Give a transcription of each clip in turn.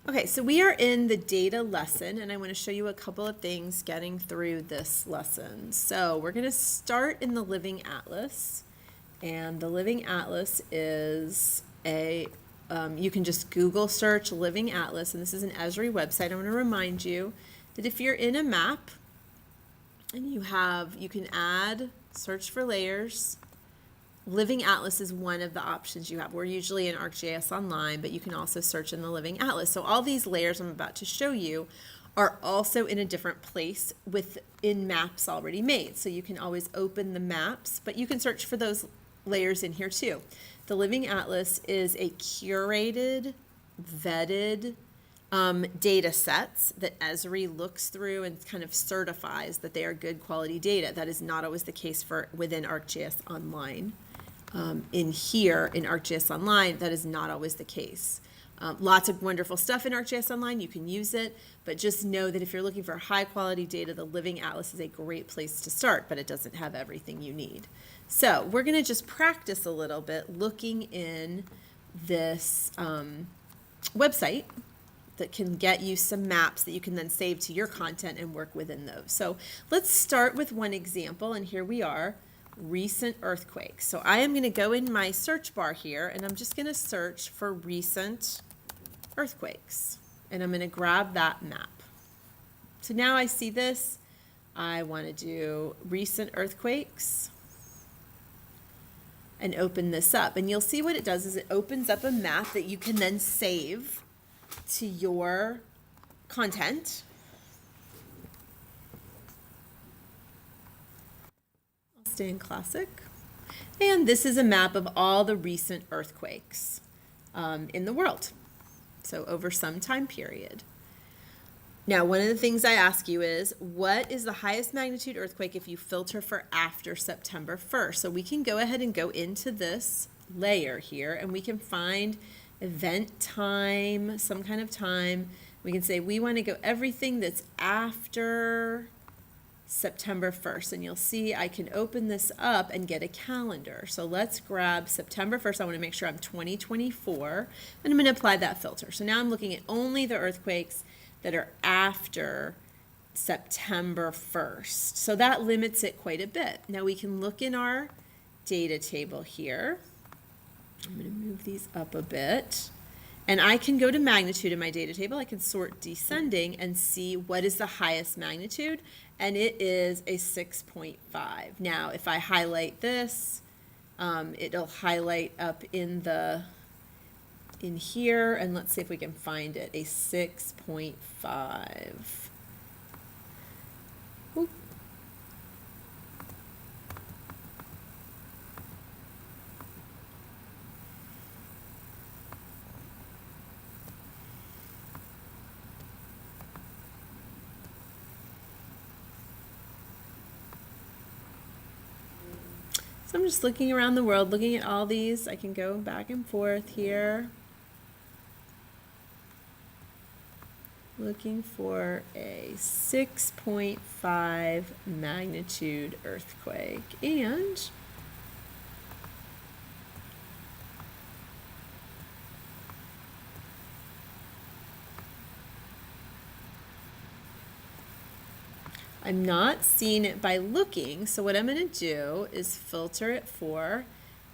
Okay, so we are in the data lesson, and I want to show you a couple of things getting through this lesson. So we're going to start in the Living Atlas, and the Living Atlas is you can just Google search Living Atlas, and this is an Esri website. I want to remind you that if you're in a map and you can add, search for layers. Living Atlas is one of the options you have. We're usually in ArcGIS Online, but you can also search in the Living Atlas. So all these layers I'm about to show you are also in a different place within maps already made. So you can always open the maps, but you can search for those layers in here too. The Living Atlas is a curated, vetted data sets that Esri looks through and kind of certifies that they are good quality data. That is not always the case within ArcGIS Online. In ArcGIS Online, that is not always the case. Lots of wonderful stuff in ArcGIS Online, you can use it, but just know that if you're looking for high quality data, the Living Atlas is a great place to start, but it doesn't have everything you need. So we're gonna just practice a little bit looking in this website that can get you some maps that you can then save to your content and work within those. So let's start with one example, and here we are. Recent earthquakes. So I am going to go in my search bar here and I'm just going to search for recent earthquakes, and I'm going to grab that map. So now I see this. I want to do recent earthquakes and open this up, and you'll see what it does is it opens up a map that you can then save to your content. Stay in Classic. And this is a map of all the recent earthquakes in the world. So over some time period. Now, one of the things I ask you is, what is the highest magnitude earthquake if you filter for after September 1st? So we can go ahead and go into this layer here and we can find event time, some kind of time. We can say we want to go everything that's after September 1st, and you'll see I can open this up and get a calendar. So let's grab September 1st. I want to make sure I'm 2024, and I'm going to apply that filter. So now I'm looking at only the earthquakes that are after September 1st. So that limits it quite a bit. Now we can look in our data table here. I'm going to move these up a bit. And I can go to magnitude in my data table. I can sort descending and see what is the highest magnitude, and it is a 6.5. Now, if I highlight this, it'll highlight up in here, and let's see if we can find it, a 6.5. Oop. So I'm just looking around the world, looking at all these. I can go back and forth here. Looking for a 6.5 magnitude earthquake. And I'm not seeing it by looking, so what I'm going to do is filter it for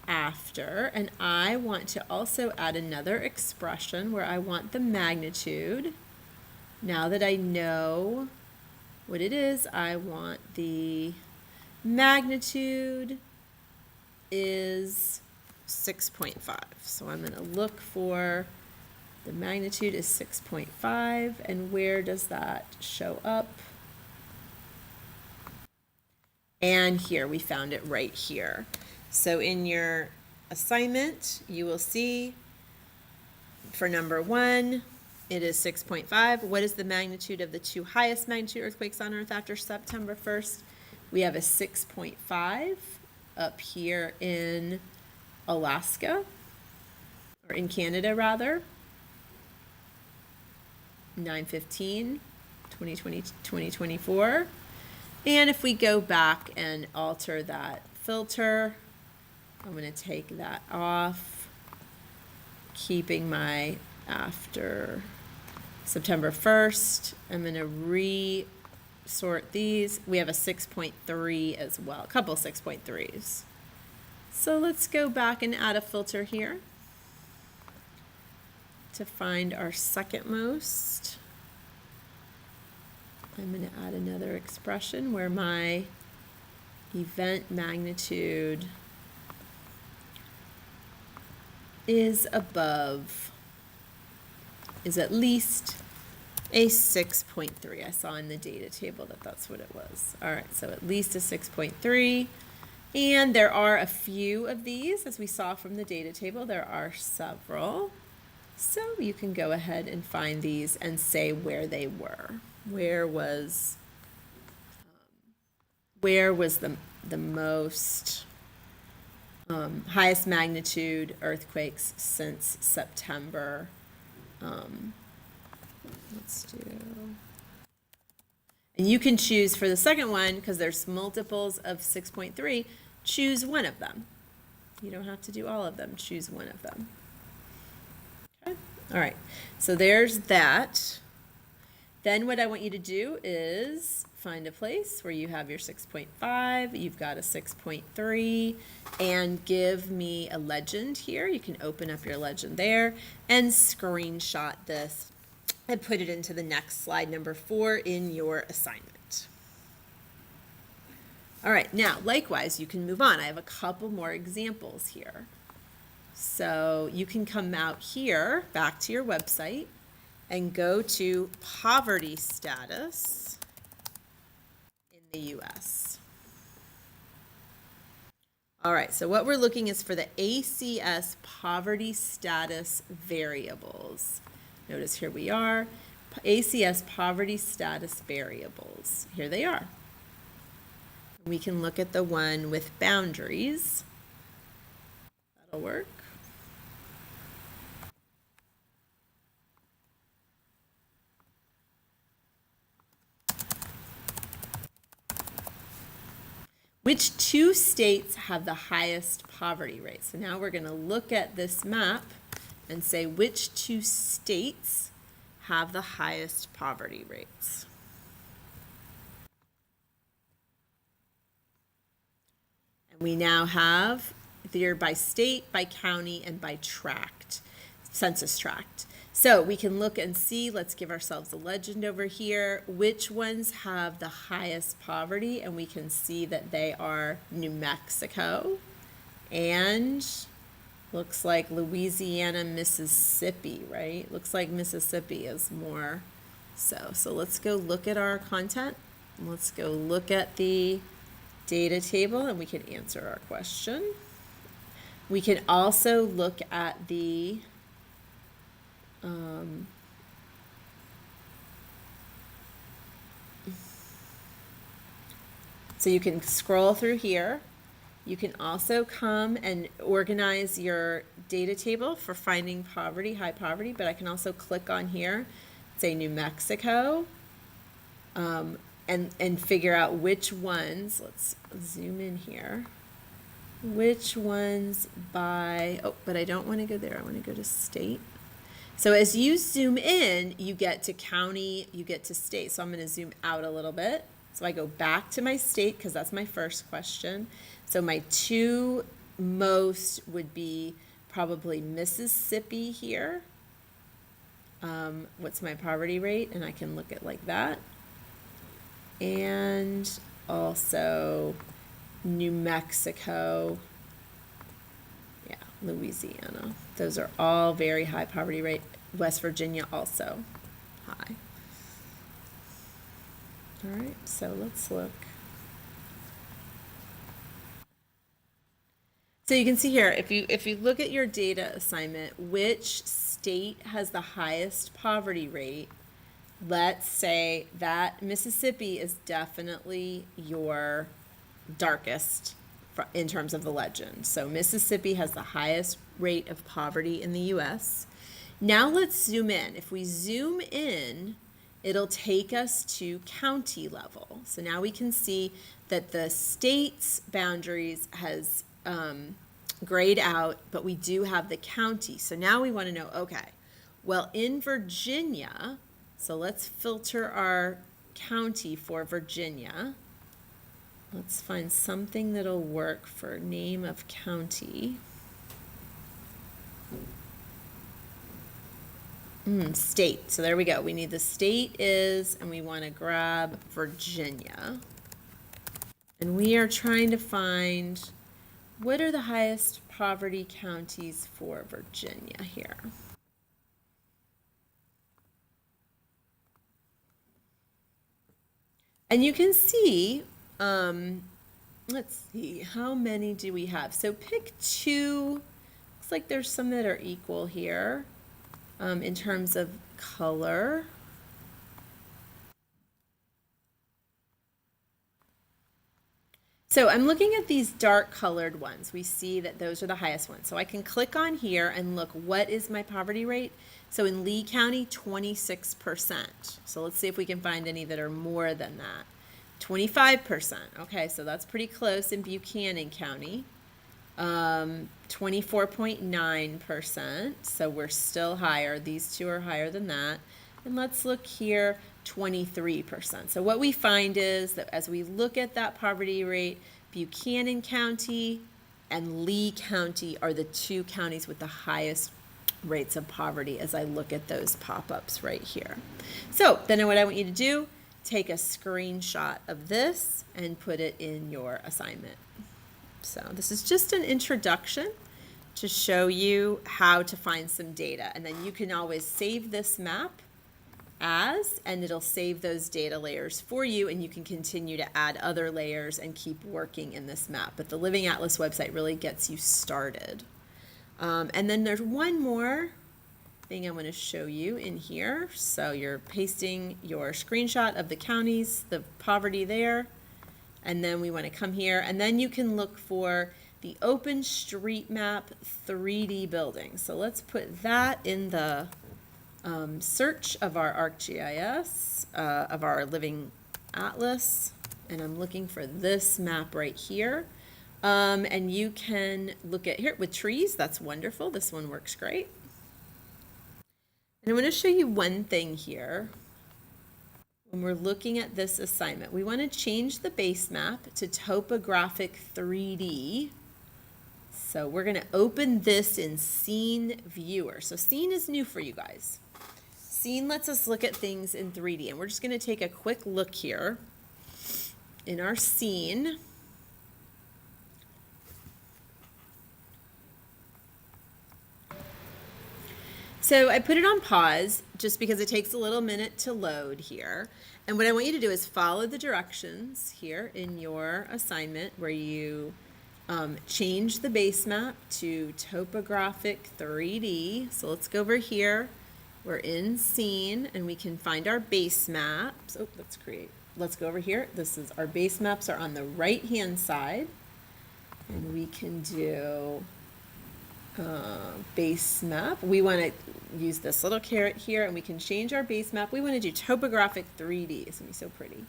after, and I want to also add another expression where I want the magnitude. Now that I know what it is, I want the magnitude is 6.5. So I'm going to look for the magnitude is 6.5, and where does that show up? And here, we found it right here. So in your assignment, you will see for number 1, it is 6.5. What is the magnitude of the 2 highest magnitude earthquakes on Earth after September 1st? We have a 6.5 up here in Alaska, or in Canada rather. 9/15, 2024. And if we go back and alter that filter, I'm going to take that off, keeping my after September 1st, I'm going to re-sort these. We have a 6.3 as well, a couple 6.3s. So let's go back and add a filter here to find our second most. I'm going to add another expression where my event magnitude is at least a 6.3. I saw in the data table that that's what it was. All right, so at least a 6.3. And there are a few of these, as we saw from the data table. There are several. So you can go ahead and find these and say where they were. Where was the most highest magnitude earthquakes since September? Let's do, and you can choose for the second one, because there's multiples of 6.3, choose one of them. You don't have to do all of them, choose one of them. Okay, all right, so there's that. Then what I want you to do is find a place where you have your 6.5, you've got a 6.3, and give me a legend here. You can open up your legend there and screenshot this and put it into the next slide, number 4, in your assignment. All right, now likewise, you can move on. I have a couple more examples here. So you can come out here, back to your website, and go to poverty status in the U.S. All right, so what we're looking is for the ACS poverty status variables. Notice here we are, ACS poverty status variables. Here they are. We can look at the one with boundaries. That'll work. Which 2 states have the highest poverty rate? So now we're going to look at this map and say which 2 states have the highest poverty rates. And we now have they're by state, by county, and by tract, census tract. So we can look and see, let's give ourselves a legend over here, which ones have the highest poverty, and we can see that they are New Mexico and looks like Louisiana, Mississippi, right? Looks like Mississippi is more so. So let's go look at our content. Let's go look at the data table and we can answer our question. We can also look at the so you can scroll through here. You can also come and organize your data table for finding poverty, high poverty, but I can also click on here, say New Mexico, and figure out which ones, let's zoom in here, which ones by, oh, but I don't want to go there, I want to go to state. So as you zoom in, you get to county, you get to state. So I'm going to zoom out a little bit. So I go back to my state because that's my first question. So my 2 most would be probably Mississippi here. What's my poverty rate? And I can look at like that. And also New Mexico. Yeah, Louisiana. Those are all very high poverty rate. West Virginia also high. All right, so let's look. So you can see here, if you look at your data assignment, which state has the highest poverty rate, let's say that Mississippi is definitely your darkest in terms of the legend. So Mississippi has the highest rate of poverty in the US. Now let's zoom in. If we zoom in, it'll take us to county level. So now we can see that the state's boundaries has grayed out, but we do have the county. So now we want to know, okay, well, in Virginia, So let's filter our county for Virginia. Let's find something that'll work for name of county. State. So there we go. We need the state is, and we want to grab Virginia. And we are trying to find what are the highest poverty counties for Virginia here. And you can see, let's see, how many do we have? So pick two. Looks like there's some that are equal here in terms of color. So I'm looking at these dark colored ones. We see that those are the highest ones. So I can click on here and look, what is my poverty rate? So in Lee County, 26%. So let's see if we can find any that are more than that. 25%. Okay, so that's pretty close in Buchanan County. 24.9%. So we're still higher. These two are higher than that. And let's look here, 23%. So what we find is that as we look at that poverty rate, Buchanan County and Lee County are the two counties with the highest rates of poverty as I look at those pop-ups right here. So then what I want you to do, take a screenshot of this and put it in your assignment. So this is just an introduction to show you how to find some data. And then you can always save this map and it'll save those data layers for you, and you can continue to add other layers and keep working in this map. But the Living Atlas website really gets you started. And then there's one more thing I want to show you in here. So you're pasting your screenshot of the counties, the poverty there, and then we want to come here, and then you can look for the OpenStreetMap 3D building. So let's put that in the search of our ArcGIS, of our Living Atlas, and I'm looking for this map right here. And you can look at here with trees. That's wonderful. This one works great. And I'm going to show you one thing here. When we're looking at this assignment, we want to change the base map to Topographic 3D. So we're going to open this in Scene Viewer. So Scene is new for you guys. Scene lets us look at things in 3D, and we're just going to take a quick look here in our scene. So I put it on pause just because it takes a little minute to load here. And what I want you to do is follow the directions here in your assignment where you change the base map to Topographic 3D. So let's go over here. We're in Scene, and we can find our base maps. Oh, let's go over here. This is our base maps are on the right-hand side. And we can do base map. We want to use this little caret here, and we can change our base map. We want to do Topographic 3D. It's going to be so pretty.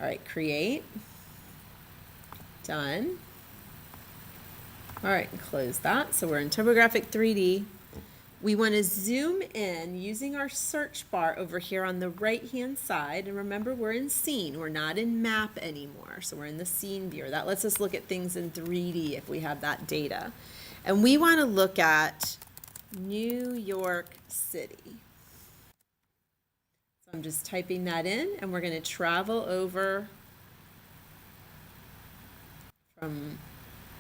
All right, create. Done. All right, and close that. So we're in Topographic 3D. We want to zoom in using our search bar over here on the right-hand side. And remember, we're in Scene. We're not in Map anymore. So we're in the Scene viewer. That lets us look at things in 3D if we have that data. And we want to look at New York City. So I'm just typing that in, and we're going to travel over from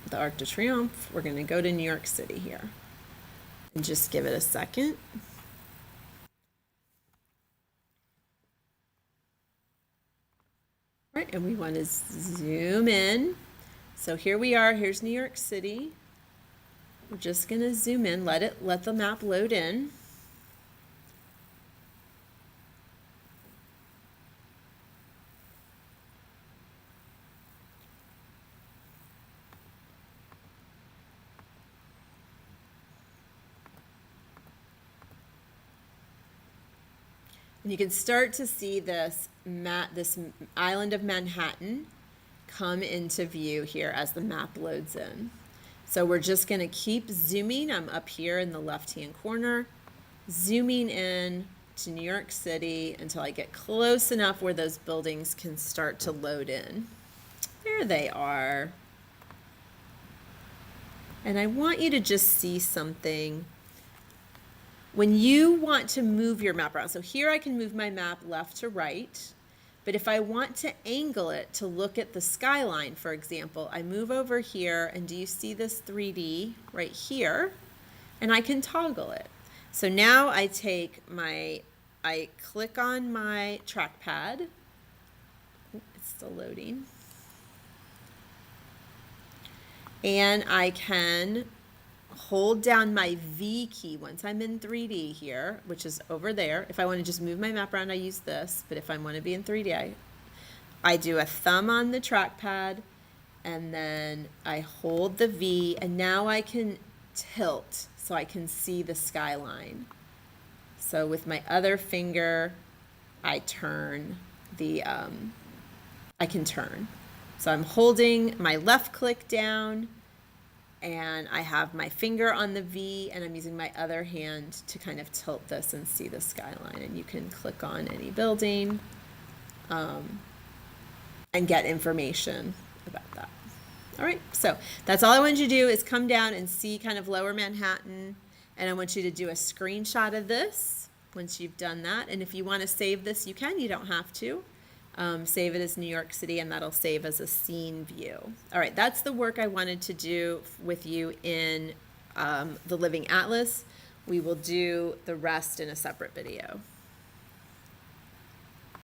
the Arc de Triomphe. We're going to go to New York City here. And just give it a second. All right, and we want to zoom in. So here we are. Here's New York City. We're just going to zoom in, let the map load in. And you can start to see this island of Manhattan come into view here as the map loads in. So we're just going to keep zooming. I'm up here in the left-hand corner, zooming in to New York City until I get close enough where those buildings can start to load in. There they are. And I want you to just see something. When you want to move your map around, so here I can move my map left to right, but if I want to angle it to look at the skyline, for example, I move over here, and do you see this 3D right here? And I can toggle it. So now I click on my trackpad. It's still loading. And I can hold down my V key once I'm in 3D here, which is over there. If I want to just move my map around, I use this. But if I want to be in 3D, I do a thumb on the trackpad, and then I hold the V, and now I can tilt so I can see the skyline. So with my other finger, I turn I can turn. So I'm holding my left click down, and I have my finger on the V, and I'm using my other hand to kind of tilt this and see the skyline. And you can click on any building and get information about that. All right, so that's all I want you to do is come down and see kind of Lower Manhattan, and I want you to do a screenshot of this once you've done that. And if you want to save this, you can. You don't have to. Save it as New York City, and that'll save as a scene view. All right, that's the work I wanted to do with you in the Living Atlas. We will do the rest in a separate video.